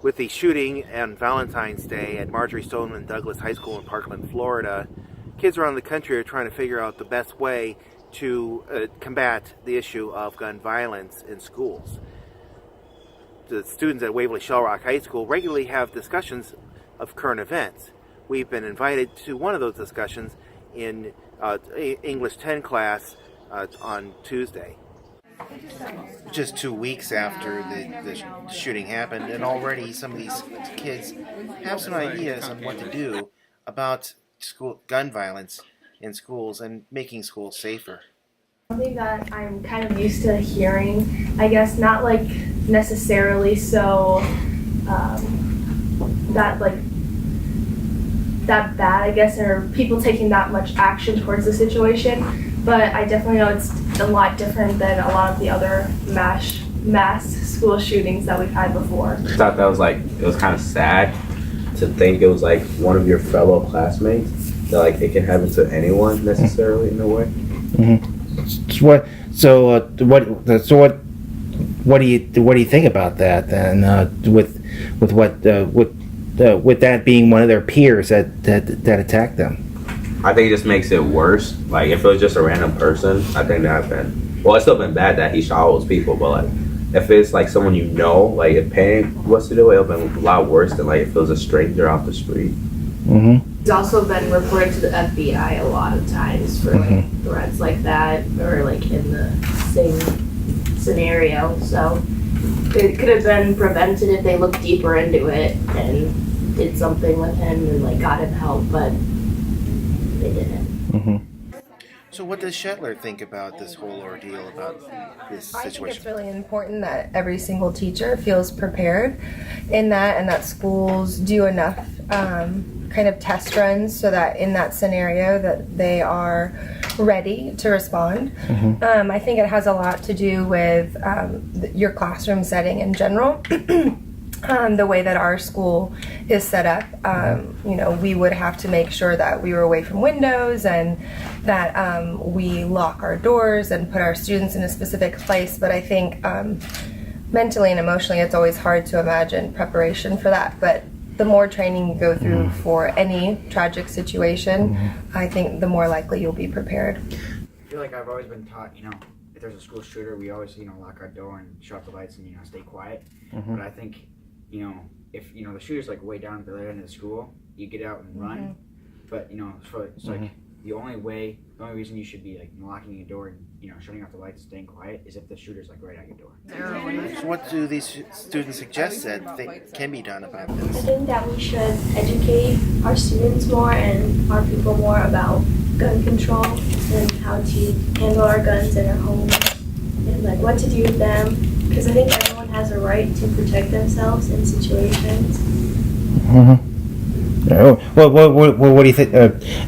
With the shooting on Valentine's Day at Marjory Stoneman Douglas High School in Parkland, Florida, kids around the country are trying to figure out the best way to combat the issue of gun violence in schools. The students at Waverly-Shell Rock High School regularly have discussions of current events. We've been invited to one of those discussions in English 10 class on Tuesday. Just 2 weeks after the shooting happened, and already some of these kids have some ideas on what to do about gun violence in schools and making schools safer. Something that I'm kind of used to hearing, I guess, not like necessarily so that bad, I guess, or people taking that much action towards the situation, but I definitely know it's a lot different than a lot of the other mass school shootings that we've had before. I thought that was it was kind of sad to think it was like one of your fellow classmates, that like it can happen to anyone necessarily in a way. Mm-hmm. What do you think about that then? With that being one of their peers that attacked them? I think it just makes it worse. Like if it was just a random person, I think that it's still been bad that he shot all those people, but like if it's like someone you know, like if paying what's to do, it'll been a lot worse than like if it was a stranger off the street. Mm-hmm. It's also been reported to the FBI a lot of times for like threats like that, or like in the same scenario. So it could have been prevented if they looked deeper into it and did something with him and like got him help, but they didn't. Mm-hmm. So what does Schedtler think about this whole ordeal, about this situation? I think it's really important that every single teacher feels prepared in that, and that schools do enough kind of test runs so that in that scenario that they are ready to respond. Mm-hmm. I think it has a lot to do with your classroom setting in general. The way that our school is set up, we would have to make sure that we were away from windows and that we lock our doors and put our students in a specific place. But I think mentally and emotionally, it's always hard to imagine preparation for that. But the more training you go through for any tragic situation, I think the more likely you'll be prepared. I feel like I've always been taught, if there's a school shooter, we always, lock our door and shut off the lights and, stay quiet. But I think, if, the shooter's like way down at the other end of the school, you get out and run. But, it's like the only reason you should be like locking your door and, shutting off the lights and staying quiet is if the shooter's like right at your door. So what do these students suggest that can be done about this? I think that we should educate our students more and our people more about gun control and how to handle our guns in our homes and like what to do with them, because I think everyone has a right to protect themselves in situations. What do you think?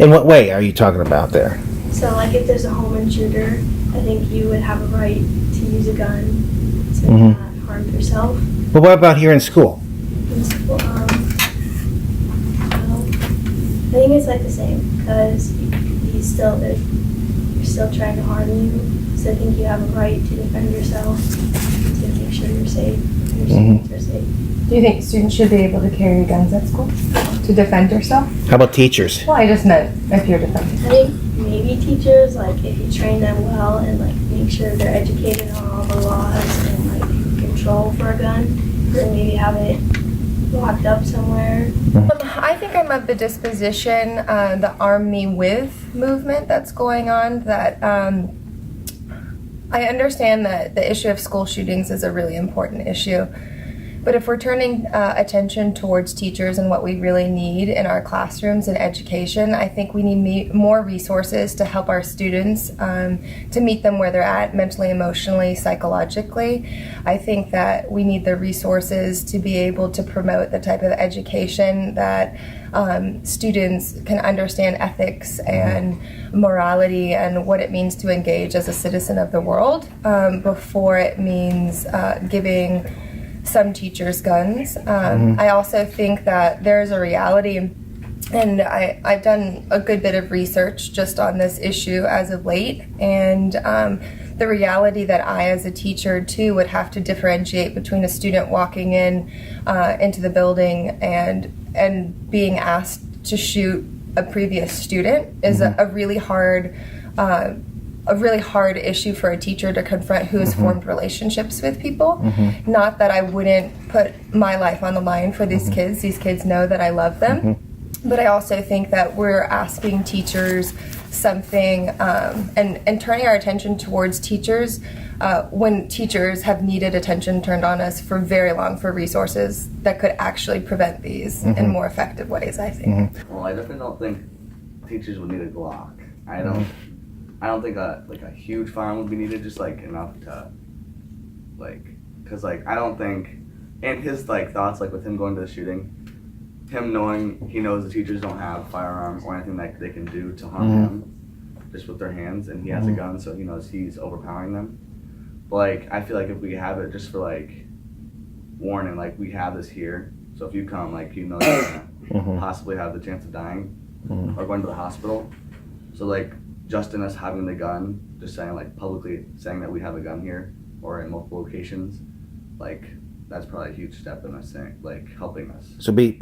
In what way are you talking about there? So like if there's a home intruder, I think you would have a right to use a gun to not harm yourself. But what about here in school? In school, I think it's like the same, because you're still trying to harm you. So I think you have a right to defend yourself, to make sure you're safe, and your students are safe. Do you think students should be able to carry guns at school to defend yourself? How about teachers? Well, I just meant if you're defending. I think maybe teachers, like if you train them well and like make sure they're educated on all the laws and like control for a gun, then maybe have it locked up somewhere. I think I'm of the disposition, the Arm Me With movement that's going on, that I understand that the issue of school shootings is a really important issue. But if we're turning attention towards teachers and what we really need in our classrooms and education, I think we need more resources to help our students, to meet them where they're at mentally, emotionally, psychologically. I think that we need the resources to be able to promote the type of education that students can understand ethics and morality and what it means to engage as a citizen of the world before it means giving some teachers guns. I also think that there's a reality And I've done a good bit of research just on this issue as of late, and the reality that I, as a teacher, too, would have to differentiate between a student walking into the building and being asked to shoot a previous student is a really hard issue for a teacher to confront who has formed relationships with people. Not that I wouldn't put my life on the line for these kids. These kids know that I love them. But I also think that we're asking teachers something and turning our attention towards teachers when teachers have needed attention turned on us for very long for resources that could actually prevent these in more effective ways, I think. Well, I definitely don't think teachers would need a Glock. I don't think a huge fine would be needed, just like enough to because I don't think, and his thoughts with him going to the shooting, him knowing he knows the teachers don't have a firearm or anything that they can do to harm him just with their hands, and he has a gun, so he knows he's overpowering them. But I feel if we have it just for warning, we have this here, so if you come, you know you're gonna possibly have the chance of dying or going to the hospital. So just in us having the gun, just saying publicly saying that we have a gun here or in multiple locations, that's probably a huge step in us saying helping us. So you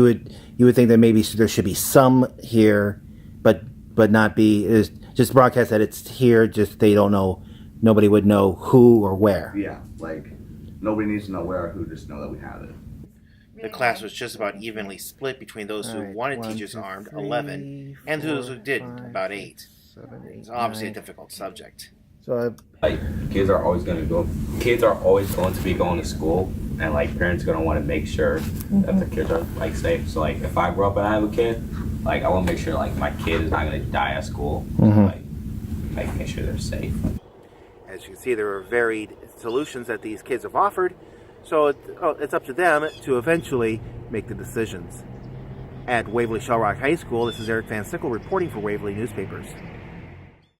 would think that maybe there should be some here, but not be is just broadcast that it's here. Just they don't know, nobody would know who or where. Yeah, nobody needs to know where or who. Just know that we have it. The class was just about evenly split between those who wanted teachers armed, 11, and those who didn't, about 8. It's obviously a difficult subject. So Kids are always going to be going to school, and parents are going to want to make sure that the kids are safe. So if I grow up and I have a kid, I want to make sure my kid is not going to die at school. Make sure they're safe. As you can see, there are varied solutions that these kids have offered, so it's up to them to eventually make the decisions. At Waverly-Shell Rock High School, this is ERIC VANSICKLE reporting for Waverly Newspapers.